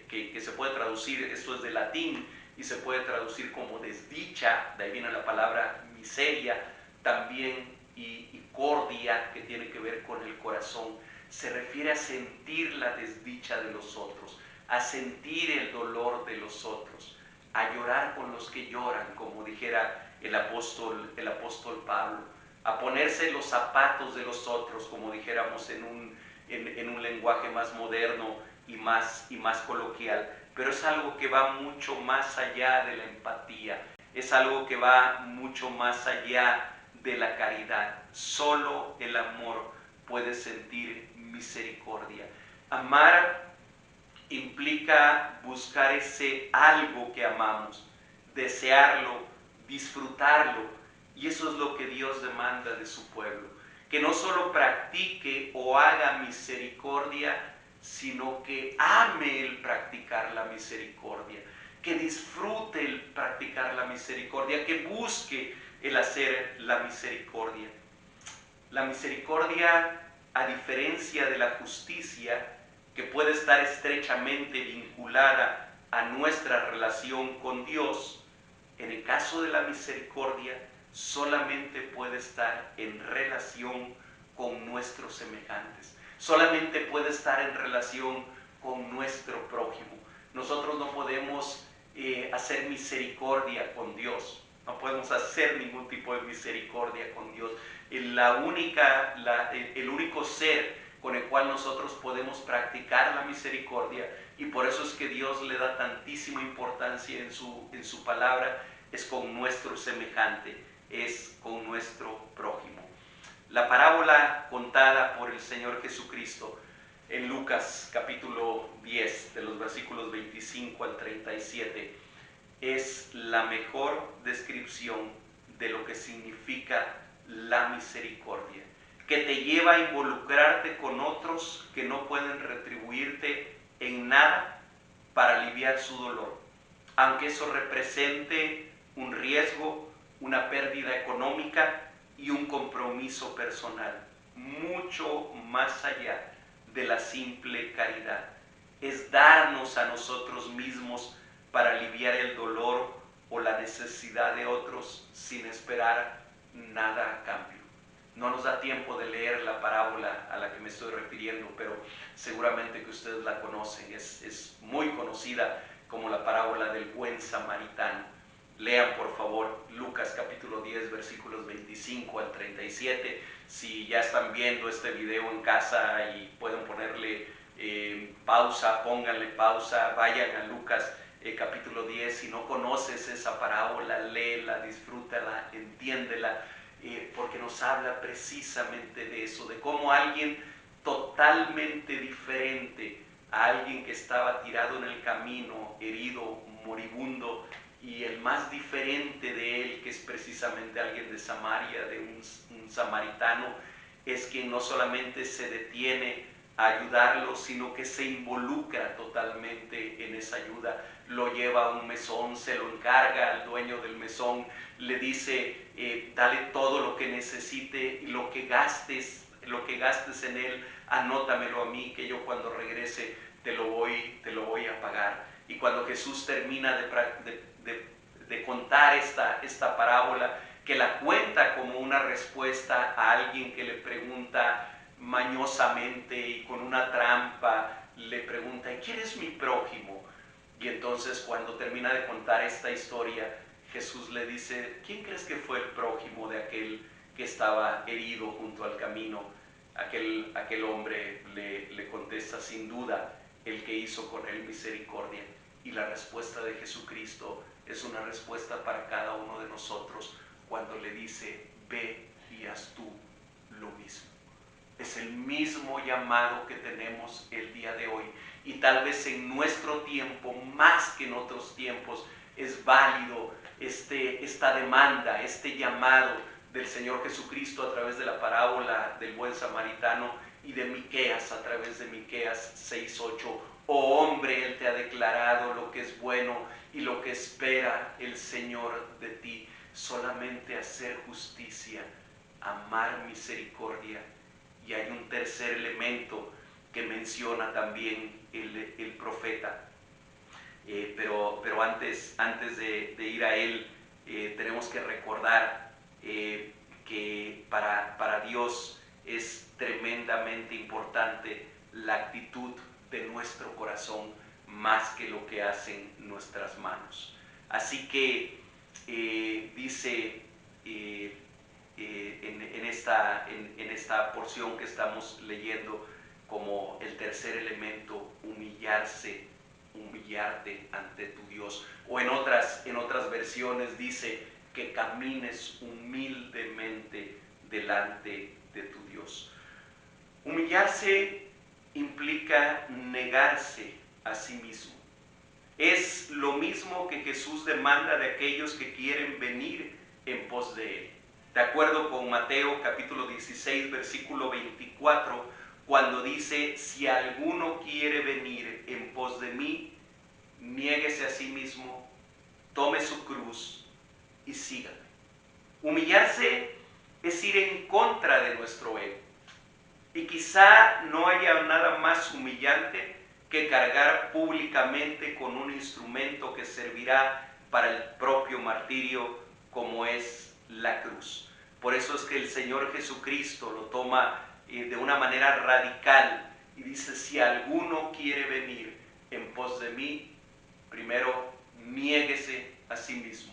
que se puede traducir, esto es de latín, y se puede traducir como desdicha, de ahí viene la palabra miseria, también, y cordia, que tiene que ver con el corazón. Se refiere a sentir la desdicha de los otros, a sentir el dolor de los otros, a llorar con los que lloran, como dijera el apóstol Pablo, a ponerse los zapatos de los otros, como dijéramos en un lenguaje más moderno y más coloquial. Pero es algo que va mucho más allá de la empatía, es algo que va mucho más allá de la caridad. Solo el amor puede sentir misericordia. Amar implica buscar ese algo que amamos, desearlo, disfrutarlo, y eso es lo que Dios demanda de su pueblo, que no solo practique o haga misericordia, sino que ame el practicar la misericordia, que disfrute el practicar la misericordia, que busque el hacer la misericordia. La misericordia, a diferencia de la justicia, que puede estar estrechamente vinculada a nuestra relación con Dios, en el caso de la misericordia solamente puede estar en relación con nuestros semejantes, solamente puede estar en relación con nuestro prójimo. Nosotros no podemos hacer misericordia con Dios, no podemos hacer ningún tipo de misericordia con Dios. El único ser con el cual nosotros podemos practicar la misericordia, y por eso es que Dios le da tantísima importancia en su palabra, es con nuestro semejante, es con nuestro prójimo. La parábola contada por el Señor Jesucristo en Lucas capítulo 10, de los versículos 25 al 37, es la mejor descripción de lo que significa la misericordia, que te lleva a involucrarte con otros que no pueden retribuirte en nada para aliviar su dolor, aunque eso represente un riesgo, una pérdida económica y un compromiso personal, mucho más allá de la simple caridad. Es darnos a nosotros mismos para aliviar el dolor o la necesidad de otros sin esperar nada a cambio. No nos da tiempo de leer la parábola a la que me estoy refiriendo, pero seguramente que ustedes la conocen, es muy conocida como la parábola del buen samaritano. Lean por favor Lucas capítulo 10 versículos 25 al 37. Si ya están viendo este video en casa y pueden ponerle pausa, pónganle pausa, vayan a Lucas capítulo 10. Si no conoces esa parábola, léela, disfrútala, entiéndela, porque nos habla precisamente de eso, de cómo alguien totalmente diferente a alguien que estaba tirado en el camino, herido, moribundo, y el más diferente de él, que es precisamente alguien de Samaria, de un samaritano, es quien no solamente se detiene a ayudarlo, sino que se involucra totalmente en esa ayuda. Lo lleva a un mesón, se lo encarga al dueño del mesón, le dice, dale todo lo que necesite, y lo que gastes en él, anótamelo a mí, que yo cuando regrese te lo voy a pagar. Y cuando Jesús termina de contar esta parábola, que la cuenta como una respuesta a alguien que le pregunta mañosamente y con una trampa, le pregunta, ¿quién es mi prójimo? Y entonces cuando termina de contar esta historia, Jesús le dice, ¿quién crees que fue el prójimo de aquel que estaba herido junto al camino? Aquel hombre le contesta, sin duda, el que hizo con él misericordia. Y la respuesta de Jesucristo es una respuesta para cada uno de nosotros cuando le dice, ve y haz tú lo mismo. Es el mismo llamado que tenemos el día de hoy, y tal vez en nuestro tiempo, más que en otros tiempos, es válido esta demanda, este llamado del Señor Jesucristo a través de la parábola del buen samaritano y de Miqueas a través de Miqueas 6:8. Oh hombre, Él te ha declarado lo que es bueno y lo que espera el Señor de ti, solamente hacer justicia amar misericordia. Y hay un tercer elemento que menciona también el profeta. Pero antes de ir a él, tenemos que recordar que para Dios es tremendamente importante la actitud de nuestro corazón más que lo que hacen nuestras manos. Así que dice en esta porción que estamos leyendo como el tercer elemento, humillarte ante tu Dios. O en otras versiones dice que camines humildemente delante de tu Dios. Humillarse implica negarse a sí mismo. Es lo mismo que Jesús demanda de aquellos que quieren venir en pos de Él. De acuerdo con Mateo capítulo 16, versículo 24, cuando dice: si alguno quiere venir en pos de mí, niéguese a sí mismo, tome su cruz y sígame. Humillarse es ir en contra de nuestro ego. Y quizá no haya nada más humillante que cargar públicamente con un instrumento que servirá para el propio martirio, como es la cruz. Por eso es que el Señor Jesucristo lo toma de una manera radical y dice: si alguno quiere venir en pos de mí, primero niéguese a sí mismo.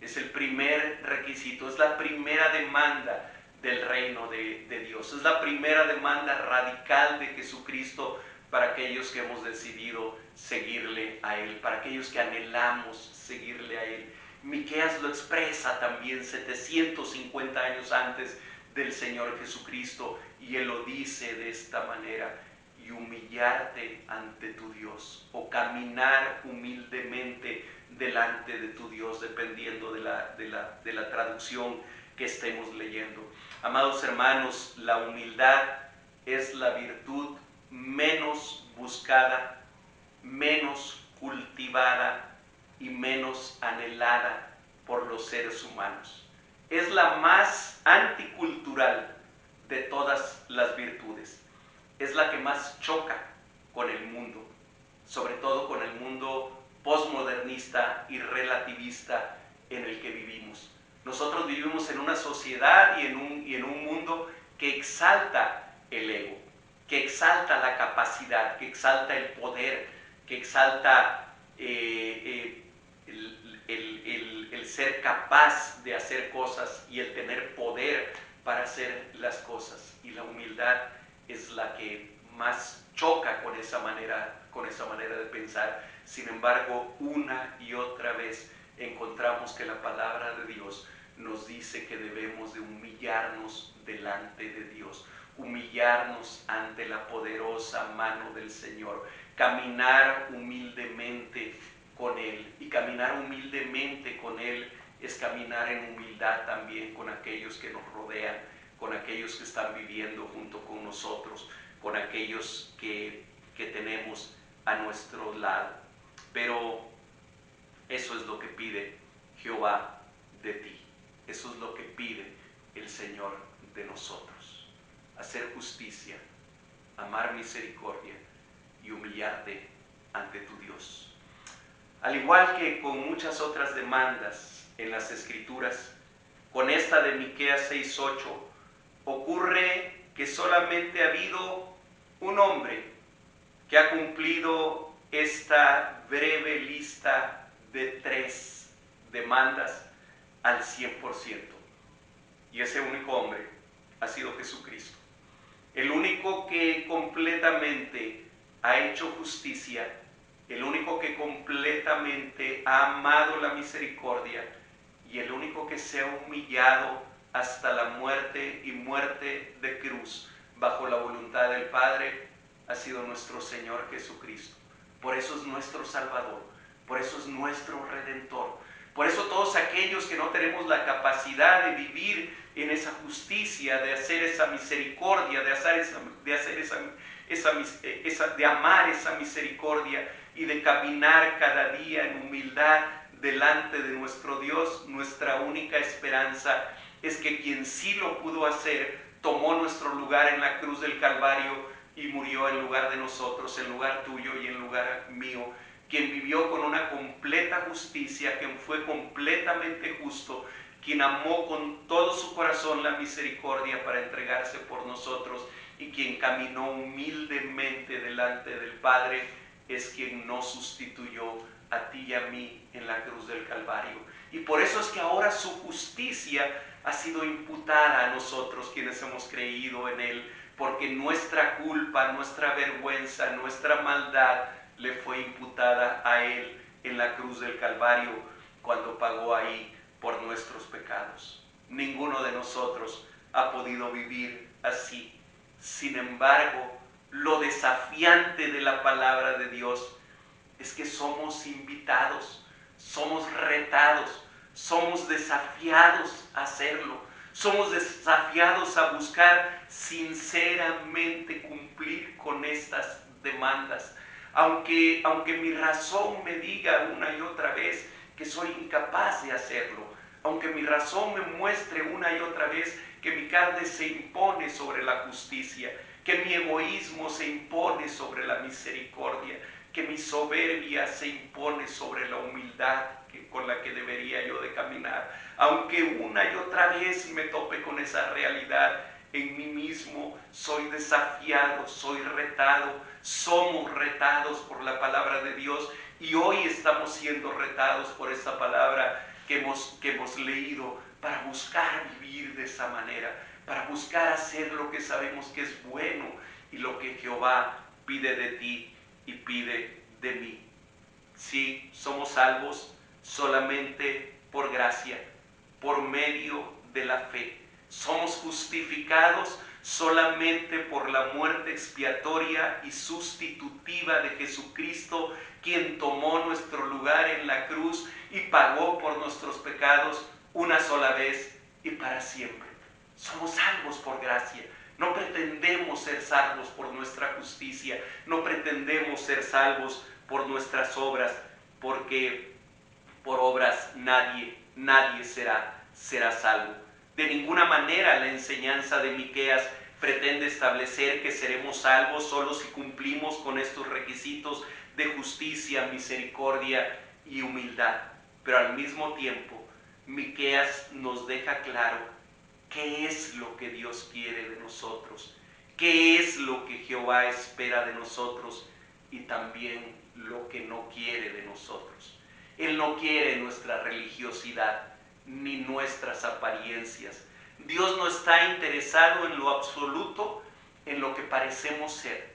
Es el primer requisito, es la primera demanda del reino de Dios. Es la primera demanda radical de Jesucristo para aquellos que hemos decidido seguirle a Él, para aquellos que anhelamos seguirle a Él. Miqueas lo expresa también 750 años antes del Señor Jesucristo, y Él lo dice de esta manera: y humillarte ante tu Dios, o caminar humildemente delante de tu Dios, dependiendo de la traducción que estemos leyendo. Amados hermanos, la humildad es la virtud menos buscada, menos cultivada y menos anhelada por los seres humanos. Es la más anticultural de todas las virtudes. Es la que más choca con el mundo, sobre todo con el mundo posmodernista y relativista en el que vivimos. Nosotros vivimos en una sociedad y en un mundo que exalta el ego, que exalta la capacidad, que exalta el poder, que exalta el ser capaz de hacer cosas y el tener poder para hacer las cosas. Y la humildad es la que más choca con esa manera de pensar. Sin embargo, una y otra vez encontramos que la palabra de Dios nos dice que debemos de humillarnos delante de Dios, humillarnos ante la poderosa mano del Señor, caminar humildemente con Él. Y caminar humildemente con Él es caminar en humildad también con aquellos que nos rodean, con aquellos que están viviendo junto con nosotros, con aquellos que tenemos a nuestro lado. Pero eso es lo que pide Jehová de ti. Eso es lo que pide el Señor de nosotros: hacer justicia, amar misericordia y humillarte ante tu Dios. Al igual que con muchas otras demandas en las Escrituras, con esta de Miqueas 6:8 ocurre que solamente ha habido un hombre que ha cumplido esta breve lista de 3 demandas al 100%. Y ese único hombre ha sido Jesucristo. El único que completamente ha hecho justicia, el único que completamente ha amado la misericordia y el único que se ha humillado hasta la muerte y muerte de cruz bajo la voluntad del Padre, ha sido nuestro Señor Jesucristo. Por eso es nuestro Salvador, por eso es nuestro Redentor. Por eso todos aquellos que no tenemos la capacidad de vivir en esa justicia, de hacer esa misericordia, de amar esa misericordia y de caminar cada día en humildad delante de nuestro Dios, nuestra única esperanza es que quien sí lo pudo hacer, tomó nuestro lugar en la cruz del Calvario y murió en lugar de nosotros, en lugar tuyo y en lugar mío. Quien vivió con una completa justicia, quien fue completamente justo, quien amó con todo su corazón la misericordia para entregarse por nosotros y quien caminó humildemente delante del Padre, es quien nos sustituyó a ti y a mí en la cruz del Calvario. Y por eso es que ahora su justicia ha sido imputada a nosotros quienes hemos creído en Él, porque nuestra culpa, nuestra vergüenza, nuestra maldad le fue imputada a Él en la cruz del Calvario cuando pagó ahí por nuestros pecados. Ninguno de nosotros ha podido vivir así. Sin embargo, lo desafiante de la palabra de Dios es que somos invitados, somos retados, somos desafiados a hacerlo. Somos desafiados a buscar sinceramente cumplir con estas demandas. Aunque mi razón me diga una y otra vez que soy incapaz de hacerlo, aunque mi razón me muestre una y otra vez que mi carne se impone sobre la justicia, que mi egoísmo se impone sobre la misericordia, que mi soberbia se impone sobre la humildad con la que debería yo de caminar. Aunque una y otra vez me tope con esa realidad en mí mismo, soy desafiado, soy retado, somos retados por la palabra de Dios y hoy estamos siendo retados por esa palabra que hemos leído para buscar vivir de esa manera, para buscar hacer lo que sabemos que es bueno y lo que Jehová pide de ti y pide de mí. Sí, somos salvos solamente por gracia, por medio de la fe. Somos justificados solamente por la muerte expiatoria y sustitutiva de Jesucristo, quien tomó nuestro lugar en la cruz y pagó por nuestros pecados una sola vez y para siempre. Somos salvos por gracia. No pretendemos ser salvos por nuestra justicia, no pretendemos ser salvos por nuestras obras, porque por obras nadie será salvo. De ninguna manera la enseñanza de Miqueas pretende establecer que seremos salvos solo si cumplimos con estos requisitos de justicia, misericordia y humildad. Pero al mismo tiempo, Miqueas nos deja claro qué es lo que Dios quiere de nosotros, qué es lo que Jehová espera de nosotros y también lo que no quiere de nosotros. Él no quiere nuestra religiosidad ni nuestras apariencias. Dios no está interesado en lo absoluto en lo que parecemos ser.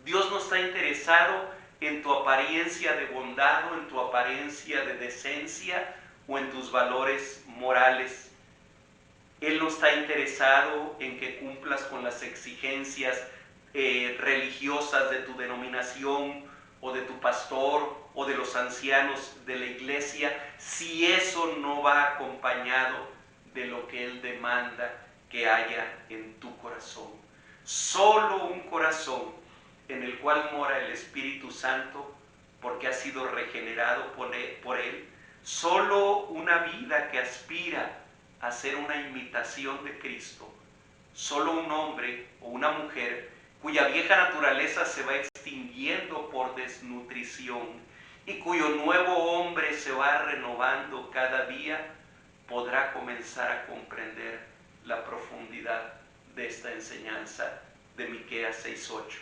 Dios no está interesado en tu apariencia de bondad o en tu apariencia de decencia o en tus valores morales. Él no está interesado en que cumplas con las exigencias religiosas de tu denominación o de tu pastor o de los ancianos de la iglesia, si eso no va acompañado de lo que Él demanda que haya en tu corazón. Solo un corazón en el cual mora el Espíritu Santo, porque ha sido regenerado por Él, solo una vida que aspira a ser una imitación de Cristo, solo un hombre o una mujer cuya vieja naturaleza se va extinguiendo por desnutrición y cuyo nuevo hombre se va renovando cada día, podrá comenzar a comprender la profundidad de esta enseñanza de Miqueas 6:8.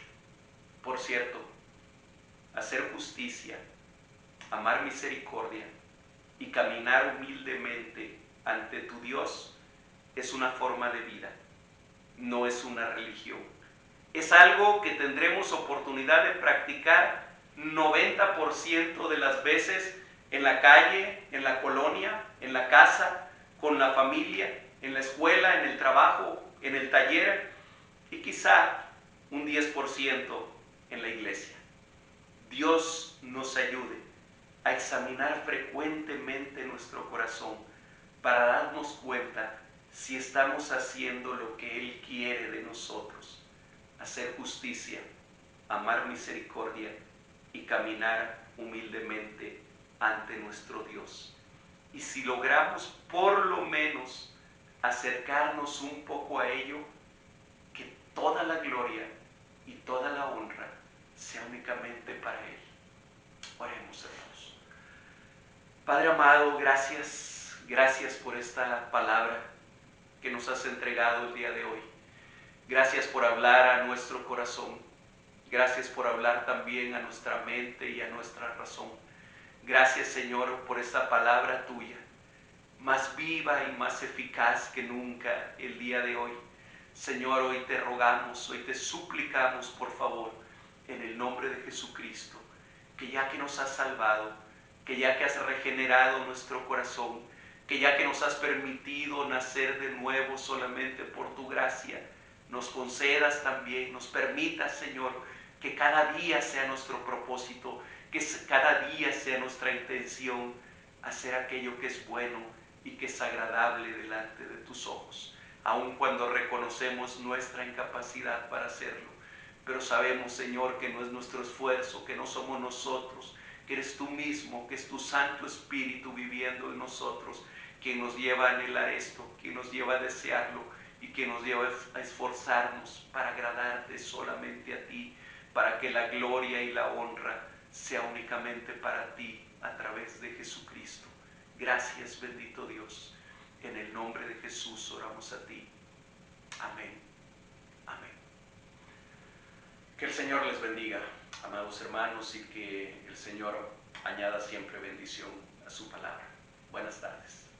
Por cierto, hacer justicia, amar misericordia y caminar humildemente ante tu Dios es una forma de vida, no es una religión. Es algo que tendremos oportunidad de practicar 90% de las veces en la calle, en la colonia, en la casa, con la familia, en la escuela, en el trabajo, en el taller y quizá un 10% en la iglesia. Dios nos ayude a examinar frecuentemente nuestro corazón para darnos cuenta si estamos haciendo lo que Él quiere de nosotros: hacer justicia, amar misericordia y caminar humildemente ante nuestro Dios. Y si logramos por lo menos acercarnos un poco a ello, que toda la gloria y toda la honra sea únicamente para Él. Oremos, hermanos. Padre amado, gracias, gracias por esta palabra que nos has entregado el día de hoy. Gracias por hablar a nuestro corazón. Gracias por hablar también a nuestra mente y a nuestra razón. Gracias, Señor, por esta palabra tuya, más viva y más eficaz que nunca el día de hoy. Señor, hoy te rogamos, hoy te suplicamos, por favor, en el nombre de Jesucristo, que ya que nos has salvado, que ya que has regenerado nuestro corazón, que ya que nos has permitido nacer de nuevo solamente por tu gracia, nos concedas también, nos permitas, Señor, que cada día sea nuestro propósito, que cada día sea nuestra intención hacer aquello que es bueno y que es agradable delante de tus ojos, aun cuando reconocemos nuestra incapacidad para hacerlo. Pero sabemos, Señor, que no es nuestro esfuerzo, que no somos nosotros, que eres tú mismo, que es tu Santo Espíritu viviendo en nosotros, quien nos lleva a anhelar esto, quien nos lleva a desearlo y quien nos lleva a esforzarnos para agradarte solamente a ti, para que la gloria y la honra sea únicamente para ti a través de Jesucristo. Gracias, bendito Dios. En el nombre de Jesús oramos a ti. Amén. Amén. Que el Señor les bendiga, amados hermanos, y que el Señor añada siempre bendición a su palabra. Buenas tardes.